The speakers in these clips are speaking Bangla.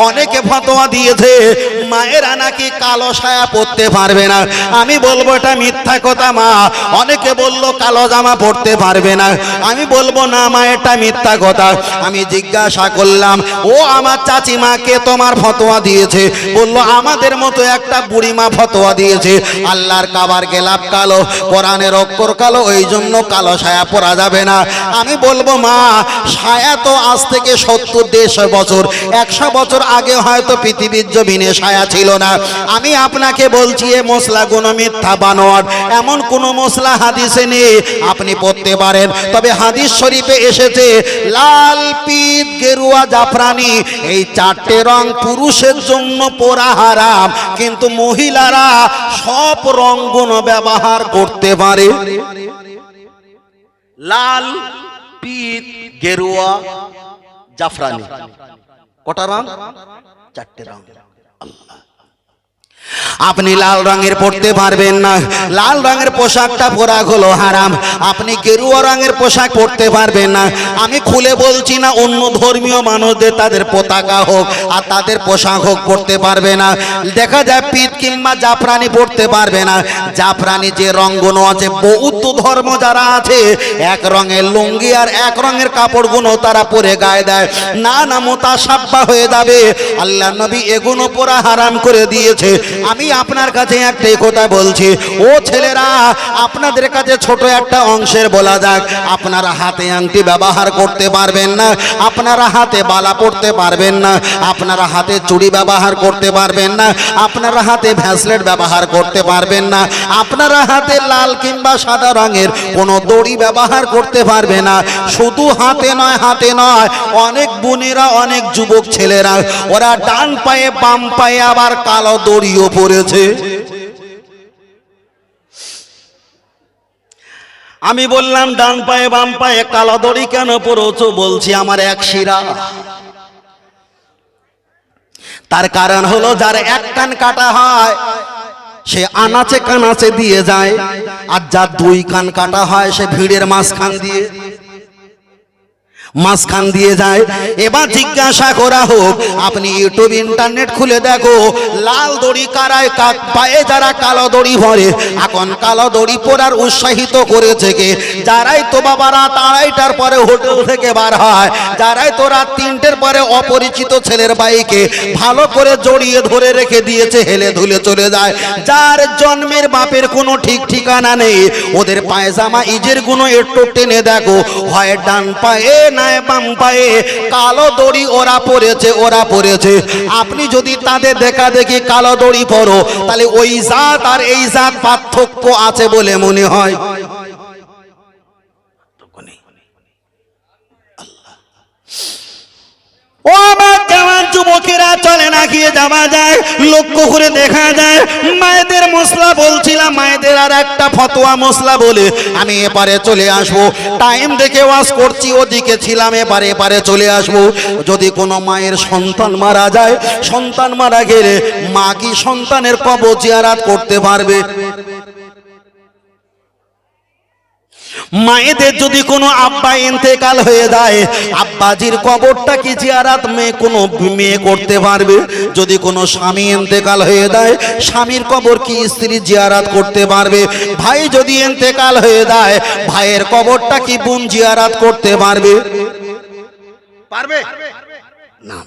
অনেকে ফতোয়া দিয়েছে মায়েরা নাকি কালো সায়া পরতে পারবে না। আমি বলবো এটা মিথ্যা কথা মা। অনেকে বললো কালো জামা পরতে পারবে না, আমি বলবো না মা এটা মিথ্যা কথা। আমি জিজ্ঞাসা করলাম ও আমার চাচিমাকে তোমার ফতোয়া দিয়েছে? বললো আমাদের মতো একটা বুড়িমা ফতোয়া দিয়েছে আল্লাহর কাবার গেলাপ কালো, কোরআনের অক্ষর কালো, ওই জন্য কালো সায়া পরা যাবে না। আমি বলবো মা সায়া তো আজ থেকে 70-150 বছর 100 বছর আগে হয়তো পৃথিবীর জমিনে সায়া ছিল না। আমি আপনাকে বলছি এ মশলাগুলো মিথ্যা বানোয়াট, এমন কোন মশলা হাদিসে নেই। আপনি পড়তে পারেন, তবে হাদিস শরীফে এসেছে লাল, পিত, গেরুয়া, জাফরানি এই 4টে রং পুরুষের জন্য পরা হারাম, কিন্তু মহিলারা সব রংগুলো ব্যবহার করতে পারে। লাল, পিত, গেরুয়া, জাফরানি কটা রং? 4টে রং। আপনি লাল রঙের পরতে পারবেন না, লাল রঙের পোশাকটা পরা হলো হারাম। আপনি গেরুয়া রঙের পোশাক পরতে পারবেন না। আমি খুলে বলছি না অন্য ধর্মীয় মানুষদের তাদের পতাকা হোক আর তাদের পোশাক হোক পরতে পারবে না। দেখা যায় পিত কিংবা জাফরানি পরতে পারবে না। জাফরানি যে রঙগুলো আছে, বৌদ্ধ ধর্ম যারা আছে এক রঙের লুঙ্গি আর এক রঙের কাপড়গুলো তারা পরে গায়ে দেয়, না না মুতাশাব্বা হয়ে যাবে। আল্লাহ নবী এগুলো পরা হারাম করে দিয়েছে। আমি আপনার কাছে একটাই কথা বলছি, ও ছেলেরা আপনাদের কাছে ছোট একটা অংশের বলা যাক, আপনারা হাতে আংটি ব্যবহার করতে পারবেন না, আপনারা হাতে বালা পড়তে পারবেন না, আপনারা হাতে চুড়ি ব্যবহার করতে পারবেন না, আপনারা হাতে ভ্যাসলেট ব্যবহার করতে পারবেন না, আপনারা হাতে লাল কিংবা সাদা রঙের কোনো দড়ি ব্যবহার করতে পারবে না। শুধু হাতে নয় অনেক বোনেরা, অনেক যুবক ছেলেরা ওরা ডান পায়ে বাম পায়ে আবার কালো দড়িও পড়েছে। আমি বললাম ডান পায়ে বাম পায়ে কালো দড়ি কেন পড়েছো? বলছি আমার এক শিরা। তার কারণ হলো যার এক কান কাটা হয় সে আনাচে কানাচে দিয়ে যায়, আর যার 2 কান কাটা হয় সে ভিড়ের মাঝখান দিয়ে যায়। এবার জিজ্ঞাসা করা হোক, আপনি ইউটিউব ইন্টারনেট খুলে দেখো লাল দড়ি কারায় পায়ে যারা কালো দড়ি ভরে, এখন কালো দড়ি পরার উৎসাহিত করেছে কে? যারাই তো বাবা রাত 2:30টার পরে হোটেল থেকে বার হয়, যারাই তো রাত 3টের পরে অপরিচিত ছেলের বাইকে ভালো করে জড়িয়ে ধরে রেখে দিয়েছে, হেলে ধুলে চলে যায়। যার জন্মের বাপের কোনো ঠিক ঠিকানা নেই, ওদের পায়জামা ইজের গুলো একটু টেনে দেখো, হয় ডান পায়ে না বাম পায়ে কালো দড়ি ওরা পরেছে। আপনি যদি তাদের দেখা দেখি কালো দড়ি পরো, তাহলে ওই জাত আর এই জাত পার্থক্য আছে বলে মনে হয়? ও আমার জওয়ান যুবকেরা, চলে না গিয়ে যাওয়া যায়, লক্ষ্য করে দেখা যায় মায়েদের মশলা বলছিলাম, মায়েদের আর একটা ফতোয়া মশলা বলে আমি এপারে চলে আসবো। টাইম দেখে ওয়াজ করছি, ওদিকে ছিলাম, এপারে চলে আসবো। যদি কোনো মায়ের সন্তান মারা যায়, সন্তান মারা গেলে মা কি সন্তানের কবর জিয়ারত করতে পারবে? মায়েদের যদি কোনো আব্বা ইন্তেকাল হয়ে যায়, আব্বাজির কবরটা কি জিয়ারত কোনো মেয়ে করতে পারবে? যদি কোনো স্বামী ইন্তেকাল হয়ে যায়, স্বামীর কবর কি স্ত্রী জিয়ারত করতে পারবে? ভাই যদি ইন্তেকাল হয়ে যায়, ভাইয়ের কবরটা কি বোন জিয়ারত করতে পারবে? না।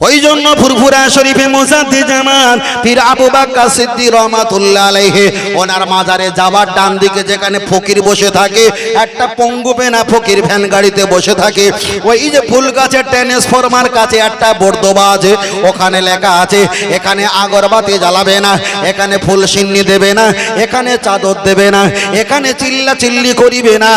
ওই জন্য ফুরফুরা শরীফে মুজাদ্দিদ-ই-জামান পীর আবু বকর সিদ্দিক রহমাতুল্লাহ আলাইহি ওনার মাজারে যাওয়ার ডান দিকে যেখানে ফকির বসে থাকে, একটা পঙ্গু পেনা ফকির ভ্যান গাড়িতে বসে থাকে, ওই যে ফুল গাছের ট্রান্সফরমার কাছে একটা বর্দবা আছে, ওখানে লেখা আছে এখানে আগরবাতি জ্বালাবে না, এখানে ফুল সিন্নি দেবে না, এখানে চাদর দেবে না, এখানে চিল্লা চিল্লি করিবে না,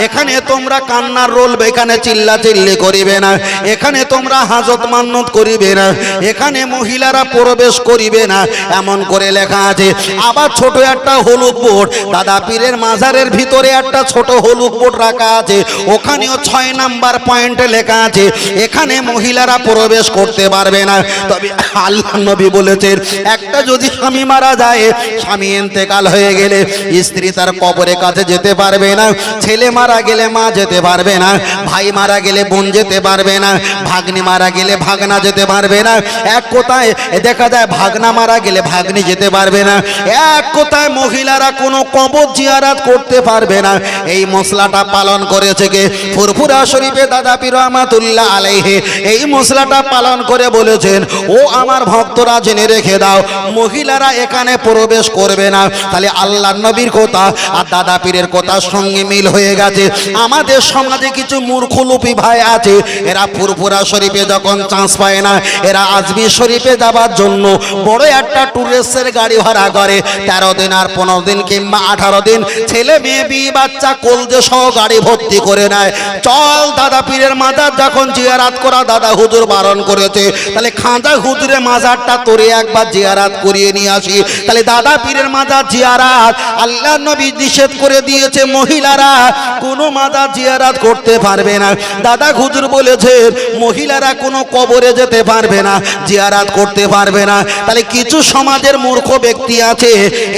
এখানে তোমরা কান্নার রোলবে, এখানে চিল্লা চিল্লি করিবে না, এখানে তোমরা হাজত মান্নত করিবে না, এখানে মহিলারা প্রবেশ করিবে না, এমন করে লেখা আছে। আবার ছোট একটা হলুদ বোর্ড, দাদা পীরের মাজারের ভিতরে একটা ছোট হলুদ বোর্ড রাখা আছে, ওখানেও 6 নাম্বার পয়েন্টে লেখা আছে এখানে মহিলারা প্রবেশ করতে পারবে না। তবে আল্লাহ নবী বলেছেন একটা একটা যদি স্বামী মারা যায়, স্বামী ইন্তেকাল হয়ে গেলে স্ত্রী তার কবরের কাছে যেতে পারবে না, ছেলে মারা গেলে মা যেতে পারবে না, ভাই মারা গেলে বোন যেতে পারবে না, ভাগ্নি মারা গেলে ভাগনা যেতে পারবে না। এক কথায় দেখা যায় ভাগনা মারা গেলে ভাগ্নি যেতে পারবে না। এক কথায় মহিলারা কোনো কবর জিয়ারত করতে পারবে না। এই মশলাটা পালন করেছে কে? ফুরফুরা শরীফে দাদা পীর রহমাতুল্লাহ আলাইহি এই মশলাটা পালন করে বলেছেন, ও আমার ভক্তরা জেনে রেখে দাও, মহিলারা এখানে প্রবেশ করবে না। তাহলে আল্লাহর নবীর কথা আর দাদা পীরের কথার সঙ্গে মিল হয়ে গেছে। আমাদের সমাজে কিছু মূর্খলুপি ভাই আছে, এরা ফুরফুরা শরীফে যখন চান্স পায় না, এরা আজমির শরীফে যাবার জন্য বড় একটা ট্যুরিস্টের গাড়ি ভাড়া করে। 13 দিন আর 15 দিন কিংবা 18 দিন ছেলে মেয়ে বিয়ে বাচ্চা কোলজে সহ গাড়ি ভর্তি করে নেয়। চল দাদা পীরের মাজার যখন জিয়ারাত করা দাদা হুজুর বারণ করেছে, তাহলে খাঁজা হুজুরের মাজারটা তোরে একবার জিয়ারাত করিয়ে নিয়ে আসি। তাহলে দাদা পীরের মাজার জিয়ারাত আল্লাহ নবী নিষেধ করে দিয়েছে, মহিলারা কোনো মাজার জিয়ারাত করতে পারবে না। দাদা হুজুর বলেছেন মহিলারা কোনো কবরে যেতে পারবে না, জিয়ারাত করতে পারবে না। তাহলে কিছু সমাজের মূর্খ ব্যক্তি আছে,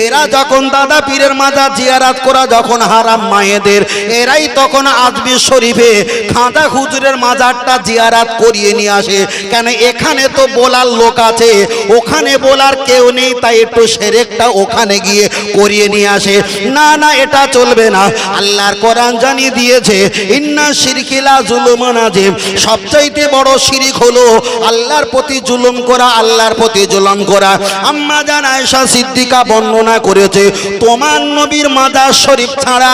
এরা যখন দাদা পীরের মাজার জিয়ারাত করা যখন হারাম মায়েদের, এরাই তখন আজমির শরীফে খাঁজা হুজুরের মাজারটা জিয়ারাত করিয়ে নিয়ে আসে। কেন? এখানে তো বলার লোক আছে, ওখানে বলার কেউ নেই, তাই একটু সেরেকটা ওখানে গিয়ে করিয়ে নিয়ে আসে। না না, এটা চলবে না। আল্লাহর কোরআন জানিয়ে দিয়েছে, ইন্না শিরকিলা জুলুমান আযীম, সবচাইতে বড় শিরিক হলো আল্লাহর প্রতি জুলুম করা, আল্লাহর প্রতি জুলুম করা। আম্মা জান আয়েশা সিদ্দিকা বর্ণনা করেছে, তোমার নবীর মাজার শরীফ ছাড়া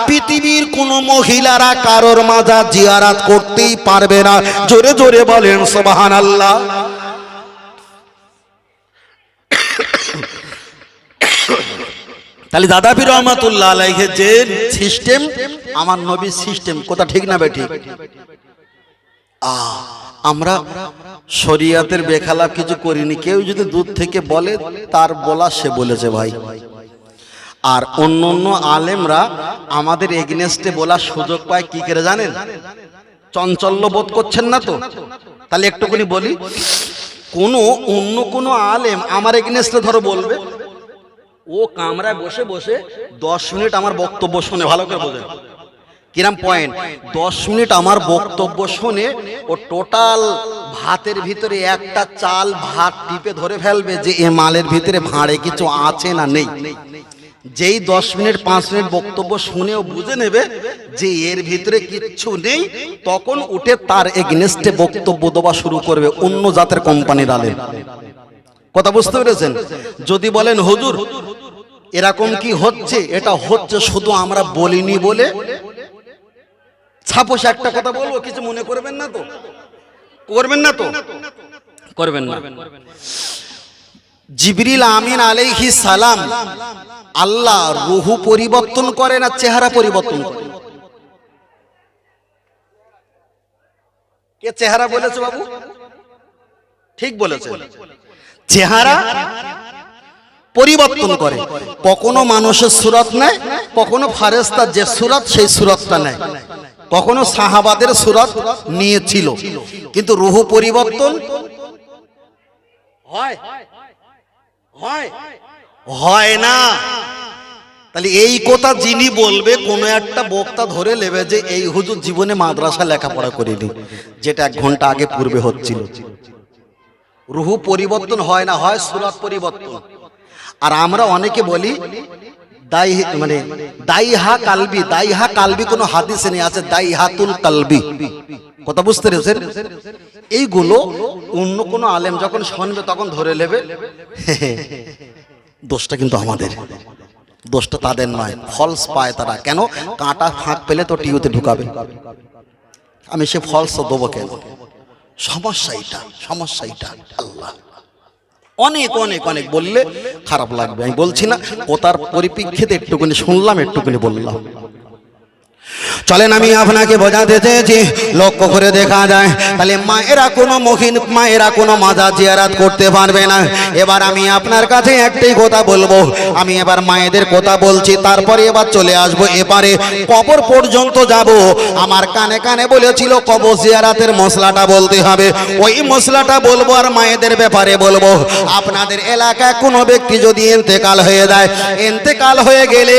পৃথিবীর কোনো মহিলারা কারোর মাজার জিয়ারাত করতেই পারবে না। জোরে জোরে বলেন সুবহানাল্লাহ। তাহলে দাদা পীর রহমাতুল্লাহ আলাইহি যে সিস্টেম, আমার নবীর সিস্টেম, কথা ঠিক না বেঠিক? আমরা শরিয়াতের বেখালাপ কিছু করিনি। কেউ যদি দূর থেকে বলে, তার বলা সে বলেছে ভাই। আর অন্য অন্য আলেমরা আমাদের এগেনস্টে বলার সুযোগ পায় কি করে জানেন? চঞ্চল্য বোধ করছেন না তো? তাহলে একটুখানি বলি, অন্য কোনো আলেম আমার এগেনস্টে ধরো বলবে, ও কামরায় বসে বসে 10 মিনিট আমার বক্তব্য শুনে, ভালো করে বোঝেন কিরাম পয়েন্ট, 10 মিনিট আমার বক্তব্য শুনে ও টোটাল ভাতের ভিতরে একটা চাল ভাত টিপে ধরে ফেলবে যে এ মালের ভিতরে ভাঁড়ে কিছু আছে না নেই। যেই 10 মিনিট 5 মিনিট বক্তব্য শুনেও বুঝে নেবে যে এর ভিতরে কিচ্ছু নেই, তখন উঠে তার এগেনস্টে বক্তব্য দেওয়া শুরু করবে অন্য জাতের কোম্পানির আলেম। কথা বুঝতে পেরেছেন? যদি বলেন হুজুর এরকম কি হচ্ছে, এটা হচ্ছে শুধু আমরা বলিনি বলে। ছাপোস একটা কথা বলবো, কিছু মনে করবেন না তো? করবেন না তো? করবেন না। জিবরিল আমিন আলাইহিস সালাম, আল্লাহ রূহ পরিবর্তন করে না চেহারা পরিবর্তন করে? কে চেহারা বলেছে বাবু? ঠিক বলেছে, চেহারা পরিবর্তন করে। কখনো মানুষের সুরত নেয়, কখনো ফারেস্তার যে সুরত সেই সুরতটা নেয়, কখনো সাহাবাদের সুরত নিয়েছিল। কিন্তু রূহ পরিবর্তন হয় হয় না। তাহলে এই কথা যিনি বলবে, কোনো একটা বক্তা ধরে নেবে যে এই হুজুর জীবনে মাদ্রাসা লেখাপড়া করেনি, যেটা 1 ঘন্টা আগে পূর্বে হচ্ছিল। রূহ পরিবর্তন হয় না, হয় সুরত পরিবর্তন। আর আমরা অনেকে বলি দাইহা কালবি, দাইহা কালবি কোনো হাদিসে নেই, আছে দাইহাতুল কালবি। কথা বুঝতে পেরেছেন? এইগুলো অন্য কোনো আলেম যখন শুনবে তখন ধরে নেবে দোষটা কিন্তু আমাদের, দোষটা তাদের নয়। ফলস পায় তারা। কেন? কাঁটা ফাঁক পেলে তো টিউতে ঢুকাবে, আমি সে ফলস দেবো কেন? সমস্যা এটা। আল্লাহ অনেক অনেক অনেক বললে খারাপ লাগবে, আমি বলছি না। ও তার পরিপ্রেক্ষিতে একটুখানি শুনলাম, একটুখানি বললাম। চলেন আমি আপনাকে বোঝাতে চেয়েছি, লক্ষ্য করে দেখা যায় তাহলে মায়েরা কোনো মাজার জিয়ারত করতে পারবে না। এবার আমি আপনার কাছে একটাই কথা বলবো, আমি এবার মায়েদের কথা বলছি, তারপরে এবার চলে আসবো এবারে কবর পর্যন্ত যাব। আমার কানে কানে বলেছিল কবর জিয়ারতের মশলাটা বলতে হবে, ওই মশলাটা বলবো আর মায়েদের ব্যাপারে বলবো। আপনাদের এলাকায় কোনো ব্যক্তি যদি ইন্তেকাল হয়ে যায়, ইন্তেকাল হয়ে গেলে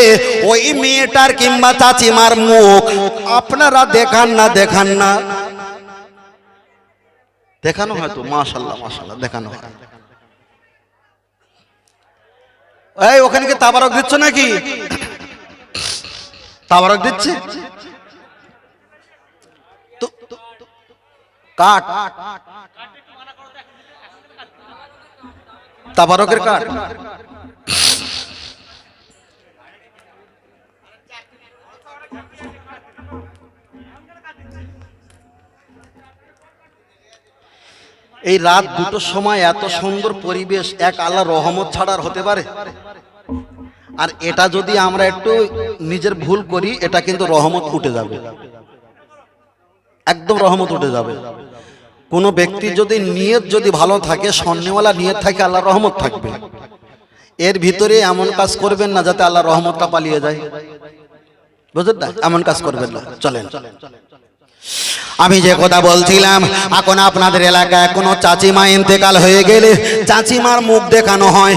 ওই মেয়েটার কিংবা চাচিমার মুখ আপনারা দেখান না দেখানো হয় তো? মাশাআল্লাহ মাশাআল্লাহ দেখানো হয়। এই ওখানে কি তাবারক দিচ্ছ নাকি? তাবারক দিচ্ছে তো কাট তাবারকের কাট। এই রাত দুটোর সময় এত সুন্দর পরিবেশ, এক আল্লাহর রহমত ছাড়ার হতে পারে? আর এটা যদি আমরা একটু নিজের ভুল করি, এটা কিন্তু রহমত উঠে যাবে, একদম রহমত উঠে যাবে। কোনো ব্যক্তি যদি নিয়ত যদি ভালো থাকে, সন্ন্যওয়ালা নিয়ত থাকে, আল্লাহর রহমত থাকবে। এর ভিতরে এমন কাজ করবেন না যাতে আল্লাহর রহমতটা পালিয়ে যায়, বুঝলেন না? এমন কাজ করবেন না। চলেন আমি যে কথা বলছিলাম, এখন আপনাদের এলাকায় কোনো চাচিমা ইন্তেকাল হয়ে গেলে চাচিমার মুখ দেখানো হয়।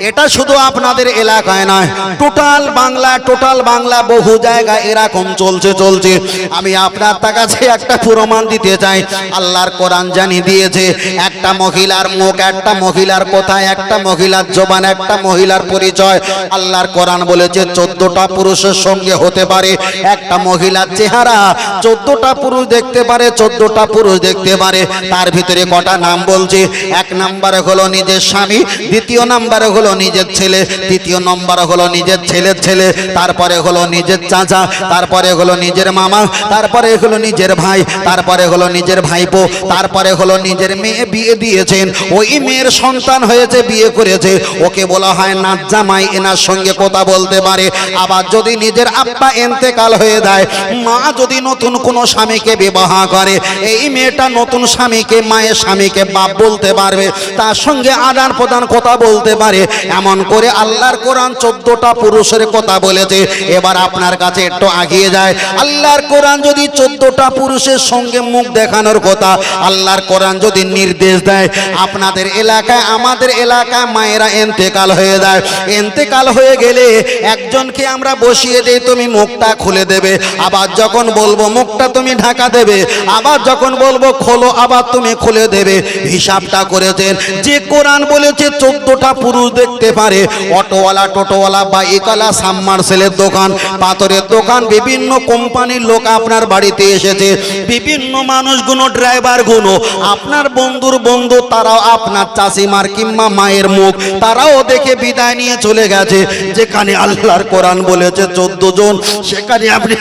এটা শুধু আপনাদের এলাকায় নয়, টোটাল বাংলা বহু জায়গায় এরকম চলছে। আমি আপনার কাছে একটা প্রমাণ দিতে চাই। আল্লাহর কোরআন জানিয়ে দিয়েছে, একটা মহিলার মুখ, একটা মহিলার কথা, একটা মহিলার জবান, একটা মহিলার পরিচয়। আল্লাহর কোরআন বলেছে 14টা পুরুষের সঙ্গে হতে পারে একটা মহিলার চেহারা। 14টা পুরুষ দেখতে পারে, 14টা পুরুষ দেখতে পারে। তার ভিতরে কটা নাম বলছে? এক নম্বরে হলো নিজের স্বামী, দ্বিতীয় নম্বরে হলো নিজের ছেলে, তৃতীয় নম্বরে হলো নিজের ছেলের ছেলে, তারপরে হলো নিজের চাচা, তারপরে হলো নিজের মামা, তারপরে হলো নিজের ভাই, তারপরে হলো নিজের ভাইপো, তারপরে হলো নিজের মেয়ে বিয়ে দিয়েছেন, ওই মেয়ের সন্তান হয়েছে, বিয়ে করেছে, ওকে বলা হয় নাত জামাই। এনার সঙ্গে কথা বলতে পারে। আবার যদি নিজের আব্বা ইন্তেকাল হয়ে যায়, মা যদি নতুন কোনো স্বামীকে বিবাহ করে, এই মেয়েটা নতুন স্বামীকে, মায়ের স্বামীকে বাপ বলতে পারবে, তার সঙ্গে আদান প্রদান কথা বলতে পারে। এমন করে আল্লাহর কোরআন 14টা পুরুষের কথা বলেছে। এবার আপনার কাছে একটু আগিয়ে যায়, আল্লাহর কোরআন যদি 14টা পুরুষের সঙ্গে মুখ দেখানোর কথা আল্লাহর কোরআন যদি নির্দেশ দেয়, আপনাদের এলাকায়, আমাদের এলাকায় মায়েরা ইন্তেকাল হয়ে যায়, ইন্তেকাল হয়ে গেলে একজনকে আমরা বসিয়ে দেই, তুমি মুখটা খুলে দেবে, আবার যখন বলবো মুখটা তুমি ঢাকা দেবে, আবার যখন বলবো খোলো আবার তুমি খুলে দেবে। হিসাবটা করেছেন যে কোরআন বলেছে 14টা পুরুষ দেখতে পারে। অটোওয়ালা, টোটোওয়ালা, বাইকওয়ালা, সাবমার্সেলের দোকান, পাথরের দোকান, বিভিন্ন কোম্পানির লোক আপনার বাড়িতে এসেছে, বিভিন্ন মানুষগুলো, ড্রাইভারগুলো, আপনার বন্ধুর বন্ধু, তারাও আপনার চাষিমার কিংবা মায়ের মুখ তারাও দেখে বিদায় নিয়ে চলে গেছে। যেখানে আল্লাহর কোরআন বলেছে 14 জন, সেখানে আপনি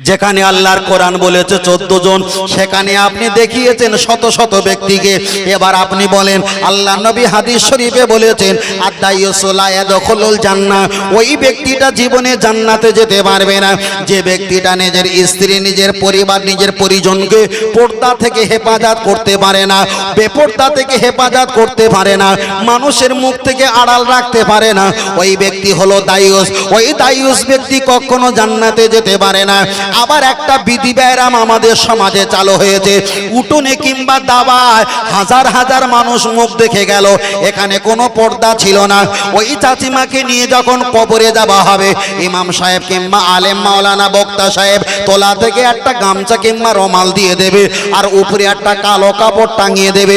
যেখানে আল্লাহর কোরআন বলেছে 14 জন, সেখানে আপনি দেখিয়েছেন শত শত ব্যক্তিকে। এবার আপনি বলেন, আল্লাহ নবী হাদিস শরীফে বলেছেন আদাইয়ুসু লা ইয়াদখুলুল জান্নাহ, ওই ব্যক্তিটা জীবনে জান্নাতে যেতে পারবে না যে ব্যক্তিটা নিজের স্ত্রী, নিজের পরিবার, নিজের পরিজনকে পর্দা থেকে হেফাজত করতে পারে না, বেপর্দা থেকে হেফাজত করতে পারে না, মানুষের মুখ থেকে আড়াল রাখতে পারে না, ওই ব্যক্তি হলো দায়ুস। ওই দায়ুস ব্যক্তি কখনো জান্নাতে যেতে পারে না। আবার একটা বিধি ব্যারাম আমাদের সমাজে চালু হয়েছে, উঠোনে কিংবা দাবায় হাজার হাজার মানুষ মুখ দেখে গেল, এখানে কোনো পর্দা ছিল না। ওই চাচিমাকে নিয়ে যখন কবরে যাওয়া হবে, ইমাম সাহেব কিংবা আলেম মাওলানা বক্তা সাহেব তোলা থেকে একটা গামছা কিংবা রুমাল দিয়ে দেবে, আর উপরে একটা কালো কাপড় টাঙিয়ে দেবে।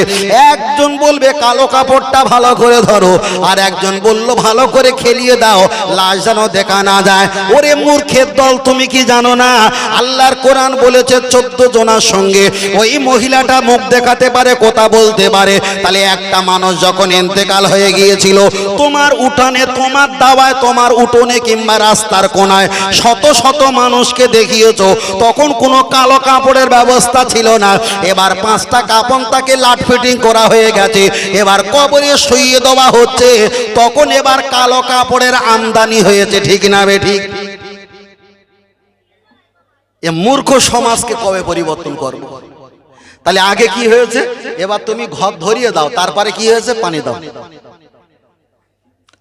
একজন বলবে কালো কাপড়টা ভালো করে ধরো, আর একজন বলল ভালো করে খেলিয়ে দাও, লাশ যেন দেখা না যায়। ওরে মূর্খের দল, তুমি কি জানো না আল্লাহর কোরআন বলেছে 14 জনের সঙ্গে ওই মহিলাটা মুখ দেখাতে পারে, কথা বলতে পারে। তাহলে একটা মানুষ যখন ইন্তেকাল হয়ে গিয়েছিল, তোমার উঠানে, তোমার দাওয়ায়, তোমার উঠোনে কিংবা রাস্তার কোনায় শত শত মানুষকে দেখিয়েছো, তখন কোনো কালো কাপড়ের ব্যবস্থা ছিল না। এবার 5টা কাপড় তাকে লাট ফিটিং করা হয়ে গেছে, এবার কবরে শুইয়ে দেওয়া হচ্ছে, তখন এবার কালো কাপড়ের আমদানি হয়েছে, ঠিক না বে ঠিক? এ মূর্খ সমাজকে কবে পরিবর্তন করব? তাহলে আগে কি হয়েছে? এবার তুমি ঘর ধরিয়ে দাও, তারপরে কি হয়েছে? পানি দাও।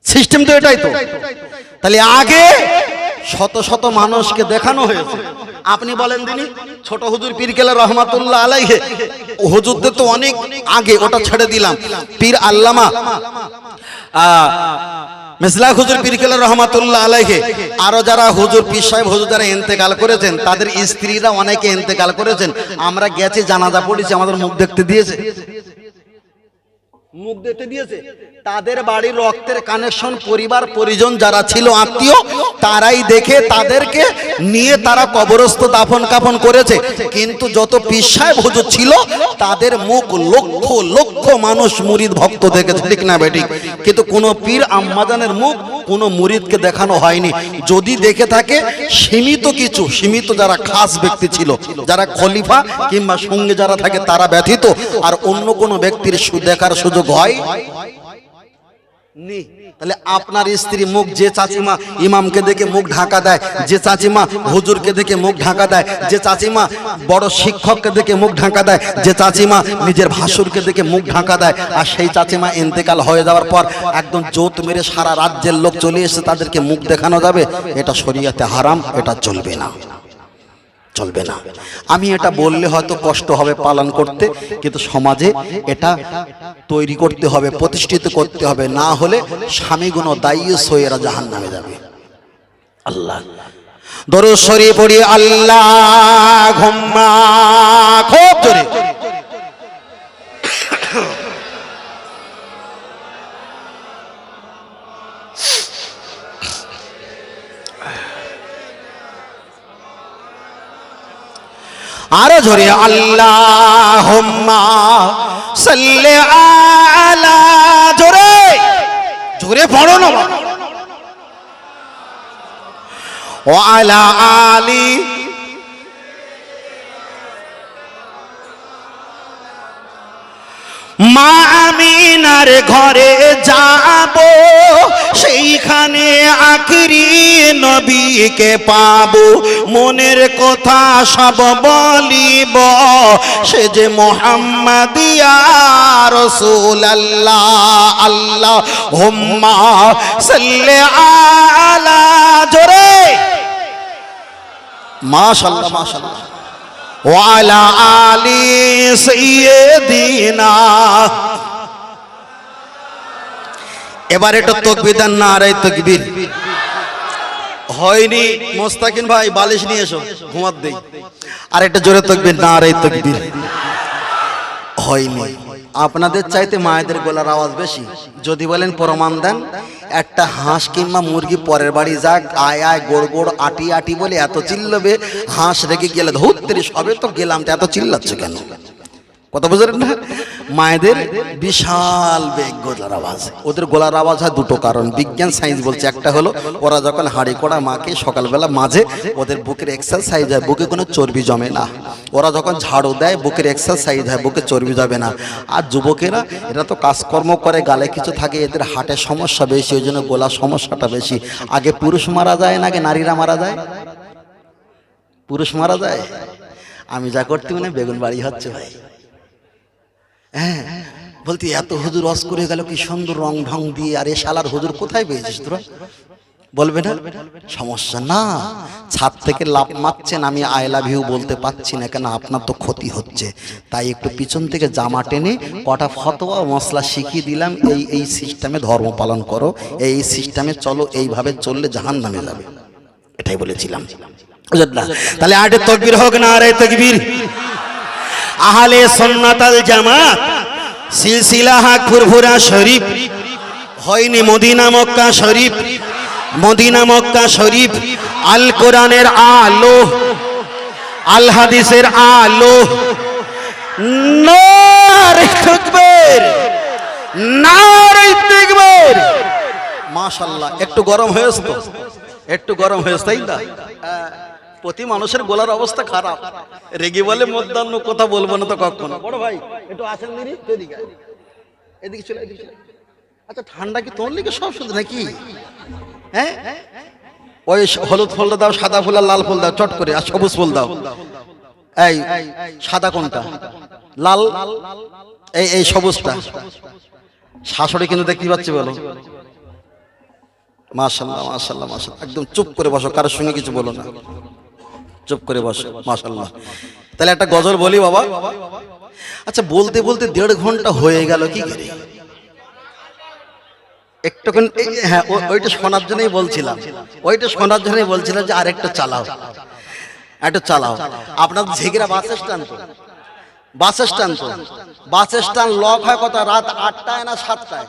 সিস্টেম তো এটাই তো। তাহলে আগে শত শত মানুষকে দেখানো হয়েছে। আপনি বলেন দিনই ছোট হুজুর পীর কেল্লা রহমাতুল্লাহ আলাইহি, হুজুরদের তো অনেক আগে, ওটা ছেড়ে দিলাম। পীর আল্লামা মেসলাক হুজুর পীর কেল্লা রহমাতুল্লাহ আলাইহি, আরো যারা হুজুর পীর সাহেব হুজুর যারা ইন্তেকাল করেছেন, তাদের স্ত্রীরা অনেকে ইন্তেকাল করেছেন। আমরা গেছি, জানাজা পড়েছি, আমাদের মুখ দেখতে দিয়েছে, মুখ দেখতে দিয়েছে। তাদের বাড়ির রক্তের কানেকশন, পরিবার পরিজন যারা ছিল আত্মীয়, তারাই দেখে তাদেরকে নিয়ে তারা কবরস্থ দাফন কাফন করেছে। কিন্তু যত পীর সাহেব হুজুর ছিল, তাদের মুখ লক্ষ লক্ষ মানুষ মুরিদ ভক্ত দেখেছে, ঠিক না বেঠিক? কিন্তু কোন পীর আম্মাজানের মুখ কোন মুরিদকে দেখানো হয়নি। যদি দেখে থাকে সীমিত কিছু, সীমিত যারা খাস ব্যক্তি ছিল, যারা খলিফা কিংবা সঙ্গে যারা থাকে তারা ব্যতীত, আর অন্য কোন ব্যক্তির দেখার সুযোগ হয় নি। তাহলে আপনার স্ত্রী মুখ, যে চাচিমা ইমামকে দেখে মুখ ঢাকা দেয়, যে চাচিমা হুজুরকে দেখে মুখ ঢাকা দেয়, যে চাচিমা বড় শিক্ষককে দেখে মুখ ঢাকা দেয়, যে চাচিমা নিজের ভাসুরকে দেখে মুখ ঢাকা দেয়, আর সেই চাচিমা ইন্তেকাল হয়ে যাওয়ার পর একদম জোত মেরে সারা রাজ্যের লোক চলে এসে তাদেরকে মুখ দেখানো যাবে, এটা শরীয়তে হারাম, এটা চলবে না, চলবে না। আমি এটা বললে হয়তো কষ্ট হবে পালন করতে, কিন্তু সমাজে এটা তৈরি করতে হবে, প্রতিষ্ঠিত করতে হবে, না হলে স্বামীগুণ দায়ী সয়েরা জাহান্নামে যাবে। আল্লাহ দরুদ শরীফ পড়ি, আল্লাহুম্মা, খুব জোরে। আরো জোরে, আল্লাহুম্মা সাল্লি আলা, জোরে জোরে পড়ো না, ওয়া আলা আলি মা আমিনার ঘরে যাব, সেইখানে আখিরি নবীকে পাবো, মনের কথা সব বলিব, সে যে মুহাম্মদ ইয়া রাসূলুল্লাহ। আল্লাহুম্মা সাল্লি আলা, জোরে, মাশাআল্লাহ মাশাআল্লাহ, ওয়ালা আলি সাইয়্যিদিনা। এবার এটা তাকবীর দেন, নারে তাকবীর। হয়নি মোস্তাকিন ভাই, বালিশ নিয়ে এসো, ঘুমাত দেই। আর একটা জোরে তাকবীর, নারে তাকবীর। হয়নি। আপনাদের চাইতে মায়েদের গলার আওয়াজ বেশি। যদি বলেন প্রমাণ দেন, একটা হাঁস কিংবা মুরগি পরের বাড়ি যাক, আয় আয় গোড় গোড় আটি আটি বলে এত চিল্লাবে, হাঁস রেগে গেলে ধরতে সবে তো গেলাম, এত চিল্লাচ্ছে কেন? কত বুঝলেন না? মায়েদের বিশাল বেগ গলার আওয়াজ। ওদের গলার আওয়াজ হয় দুটো কারণ, বিজ্ঞান সায়েন্স বলছে। একটা হলো ওরা যখন হাঁড়ি কড়া মাকে সকালবেলা মাঝে, ওদের বুকের এক্সারসাইজ হয়, বুকে কোনো চর্বি জমে না। ওরা যখন ঝাড়ু দেয়, বুকের এক্সারসাইজ হয়, বুকে চর্বি জমে না। আর যুবকেরা এরা তো কাজকর্ম করে, গালে কিছু থাকে, এদের হার্টের সমস্যা বেশি, ওই জন্য গলার সমস্যাটা বেশি। আগে পুরুষ মারা যায় না, আগে নারীরা মারা যায়? পুরুষ মারা যায়। আমি যা করতে মানে বেগুন বাড়ি হচ্ছে ভাই। হ্যাঁ, বলতে এত হুজুর ওয়াজ করে গেল, কি সুন্দর রং ঢং দিয়ে, আর এ শালার হুজুর কোথায় পেয়েছিস তোরা? বলবে না? সমস্যা না, ছাদ থেকে লাফ মারছেন, আমি আই লাভ ইউ বলতে পাচ্ছি না, কেন আপনার তো ক্ষতি হচ্ছে। তাই একটু পিছন থেকে জামা টেনে কটা ফতোয়া মশলা শিখিয়ে দিলাম, এই সিস্টেমে ধর্ম পালন করো, এই সিস্টেমে চলো, এইভাবে চললে জাহান্নামে যাবে, এটাই বলেছিলাম। তাহলে আটে তাকবীর হোক, নারে তাকবীর। আহলে সুন্নাত আল জামাত সিলসিলা হক ফুরফুরা শরীফ হয়নি, মদিনা মক্কা শরীফ, মদিনা মক্কা শরীফ, আল কোরআনের আলো, আল হাদিসের আলো। নারে তাকবীর, নারে তাকবীর। মাশাআল্লাহ। একটু গরম হয়েছে তো, একটু গরম হয়েছে, তাই না? প্রতি মানুষের গলার অবস্থা খারাপ, রেগে বলে মধ্যাহ্ন কথা বলবো না তো কখনো। বড় ভাই একটু আসেন দিদি, এদিকে এদিকে চলে, এদিকে। আচ্ছা ঠান্ডা কি তোর লিগে সব শুধু নাকি? হ্যাঁ, ওই হলুদ ফুল দাও, সাদা ফুল আর লাল ফুল দাও চট করে, আর সবুজ ফুল দাও। এই সাদা কোনটা, লাল, এই সবুজটা। শাশুড়ি কিন্তু দেখতে পাচ্ছি, বলো মাশাআল্লাহ মাশাআল্লাহ মাশাআল্লাহ। একদম চুপ করে বসো, কারোর সঙ্গে কিছু বলো না, চুপ করে বসো। মাশাআল্লাহ। তাহলে একটা গজল বলি বাবা। আচ্ছা, বলতে বলতে 1.5 ঘন্টা হয়ে গেল, কি করে একটুখানি, হ্যাঁ ওইটা শোনার জন্যই বলছিলাম, যে আরেকটা চালাও, একটু চালাও। আপনার ঝিগড়া বাস স্ট্যান্ড তো, বাস স্ট্যান্ড লক হয় কত, রাত 8টায় না 7টায়?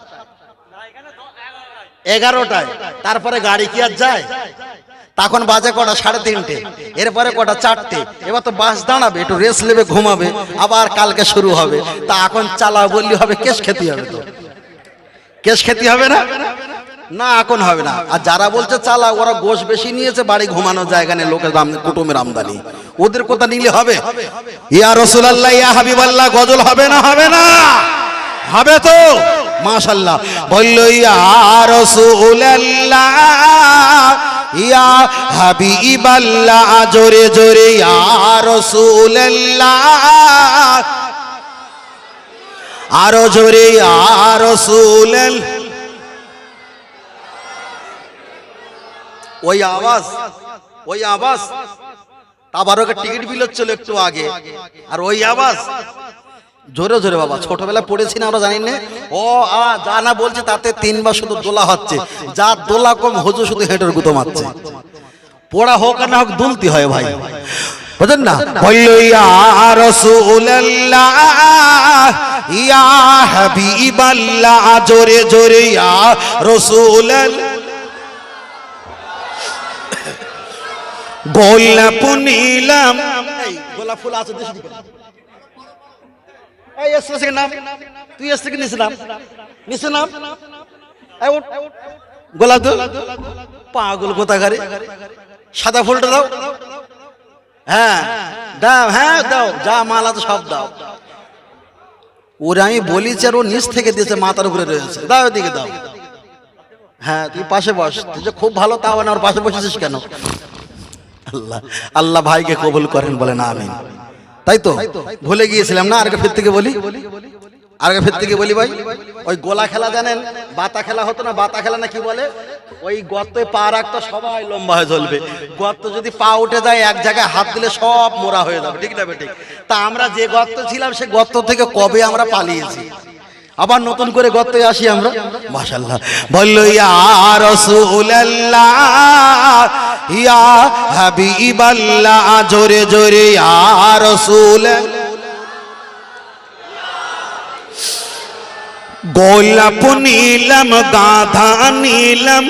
11টায়। তারপরে গাড়ি কি আর যায়? তখন বাজে কটা, 3:30। এরপরে কটা, 4টে। এবার তো বাস দাঁড়াবে, একটু রেস্ট নেবে, ঘুমাবে, আবার কালকে শুরু হবে। তা এখন চালাও বললি হবে? কেস খেতে হবে, তো কেস খেতে হবে না, না এখন হবে না। আর যারা বলছে চালা, ওরা গোশ বেশি নিয়েছে, বাড়ি ঘুমানোর জায়গা নেই, লোকের কুটুমের আমদানি, ওদের কথা নিলে হবে? ইয়া রাসূলুল্লাহ, ইয়া হাবিবাল্লাহ, গজল হবে না? হবে না, হবে তো। মাশাআল্লাহ। বললো ইয়া রাসূলুল্লাহ, ইয়া হাবিবাল্লাহ, জোরে জোরে ইয়া রাসূলুল্লাহ, আরো জোরে ইয়া রাসূলুল্লাহ। ওই আওয়াজ তাবারকের টিকিট বিল হচ্ছিল একটু আগে, আর ওই আওয়াজ জোরে জোরে। বাবা ছোটবেলা পড়েছি না, আমরা জানি না। ও যা না বলছে তাতে 3বার শুধু দোলা হচ্ছে, যা দোলা কম, হুজুর শুধু হেঁটের গুতো মারছে। পড়া হোক আর না হোক দুলতি হয় ভাই, বুঝেন না? বললো ইয়া রাসূলুল্লাহ, ইয়া হাবিবাল্লাহ, জোরে জোরে ইয়া রাসূলুল্লাহ। গোলাপ নিলাম, এই গোলাপ ফুল আছে দেশে দিকে। এই এসে থেকে নাম, তুই এসে থেকে নিচে নাম, এই উঠ, গোলাপ দাও। পাগল কোথাকারে, সাদা ফুলটা দাও। হ্যাঁ দাও, হ্যাঁ দাও, যা মাল আছে সব দাও। ওরে আমি বলিছি, আর ও নিচ থেকে দিয়েছে, মাথার উপরে রয়েছে। দাও এদিকে দাও। হ্যাঁ তুই পাশে বস, তুই যে খুব ভালো, তাও না ওর পাশে বসেছিস কেন? আল্লাহ আল্লাহ ভাইকে কবুল করেন, বলেন আমিন। তাই তো ভুলে গিয়েছিলাম না, আরেকটা ফের থেকে বলি, ভাই ওই গোলা খেলা জানেন? বাতা খেলা হতো না, বাতা খেলা না কি বলে? ওই গর্তে পা রাখতো, সবাই লম্বা হয়ে চলবে। গর্ত যদি পা উঠে যায়, এক জায়গায় হাত দিলে সব মোড়া হয়ে যাবে, ঠিক না বেঠিক? তা আমরা যে গর্ত ছিলাম, সে গর্ত থেকে কবে আমরা পালিয়েছি, আবার নতুন করে গর্তে আসি আমরা। মাশাআল্লাহ। বললো ইয়া রাসূলুল্লাহ, ইয়া হাবিবাল্লাহ, জোরে জোরে ইয়া রাসূলুল্লাহ। গোলাপ নিলাম, গাধা নিলাম,